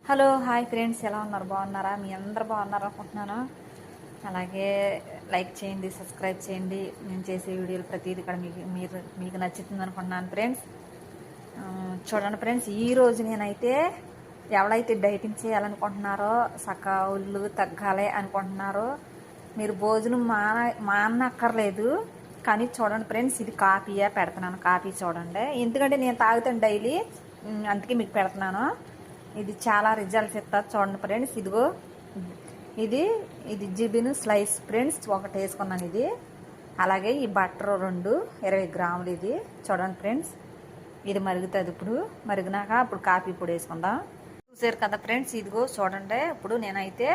Hello hi friends, ఎలా ఉన్నారు? బాగున్నారా? మీ అందరు బాగున్నారు అనుకుంటున్నాను. అలాగే లైక్ చేయండి, సబ్స్క్రైబ్ చేయండి. నేను చేసే వీడియోలు ప్రతిదీ ఇక్కడ మీకు నచ్చుతుంది అనుకుంటున్నాను ఫ్రెండ్స్. చూడండి ఫ్రెండ్స్, ఈరోజు నేనైతే ఎవరైతే డైటింగ్ చేయాలనుకుంటున్నారో, సక్క ఒళ్ళు తగ్గాలి అనుకుంటున్నారో, మీరు భోజనం మానక్కర్లేదు. కానీ చూడండి ఫ్రెండ్స్, ఇది కాఫీయే పెడుతున్నాను. కాఫీ చూడండి, ఎందుకంటే నేను తాగుతాను డైలీ, అందుకే మీకు పెడుతున్నాను. ఇది చాలా రిజల్ట్స్ ఇస్తుంది. చూడండి ఫ్రెండ్స్, ఇదిగో ఇది ఇది జిబిన్ స్లైస్ ఫ్రెండ్స్, ఒకటి వేసుకున్నాను. ఇది అలాగే ఈ బటర్ 20 గ్రాములు. ఇది చూడండి ఫ్రెండ్స్, ఇది మరుగుతుంది. ఇప్పుడు మరిగినాక అప్పుడు కాఫీ పొడి వేసుకుందాం. చూసారు కదా ఫ్రెండ్స్, ఇదిగో చూడండి. ఇప్పుడు నేనైతే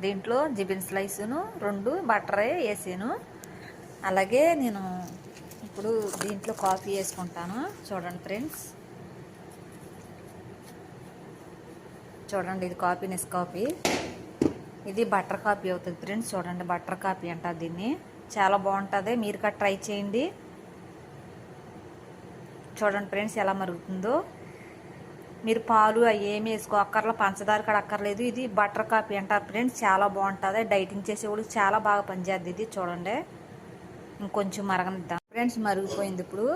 దీంట్లో జిబిన్ స్లైస్ను 2 బటర్ వేసాను. అలాగే నేను ఇప్పుడు దీంట్లో కాఫీ వేసుకుంటాను. చూడండి ఫ్రెండ్స్, చూడండి, ఇది కాఫీ, నెస్కాఫీ. ఇది బటర్ కాఫీ అవుతుంది ఫ్రెండ్స్. చూడండి, బటర్ కాఫీ అంటారు దీన్ని. చాలా బాగుంటుంది, మీరు కూడా ట్రై చేయండి. చూడండి ఫ్రెండ్స్, ఎలా మరుగుతుందో. మీరు పాలు అవి ఏమి అక్కర్లో, పంచదార కూడా అక్కర్లేదు. ఇది బటర్ కాఫీ అంటారు ఫ్రెండ్స్. చాలా బాగుంటుంది, డైటింగ్ చేసేవాళ్ళు చాలా బాగా పనిచేద్ది ఇది. చూడండి, ఇంకొంచెం మరగనిద్దాం ఫ్రెండ్స్. మరిగిపోయింది ఇప్పుడు.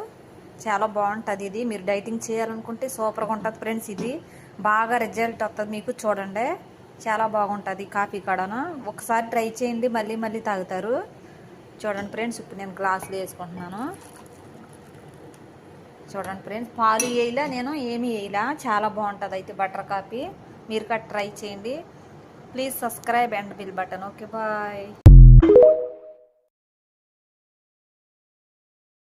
చాలా బాగుంటుంది ఇది. మీరు డైటింగ్ చేయాలనుకుంటే సూపర్గా ఉంటుంది ఫ్రెండ్స్. ఇది బాగా రిజల్ట్ వస్తుంది మీకు. చూడండి, చాలా బాగుంటుంది కాఫీ కాడను. ఒకసారి ట్రై చేయండి, మళ్ళీ మళ్ళీ తాగుతారు. చూడండి ఫ్రెండ్స్, ఇప్పుడు నేను గ్లాసులో వేసుకుంటున్నాను. చూడండి ఫ్రెండ్స్, పాలు వేయలా, నేను ఏమి వేయలా. చాలా బాగుంటుంది అయితే బటర్ కాఫీ. మీరు కూడా ట్రై చేయండి. Please subscribe and bell button. Okay, bye.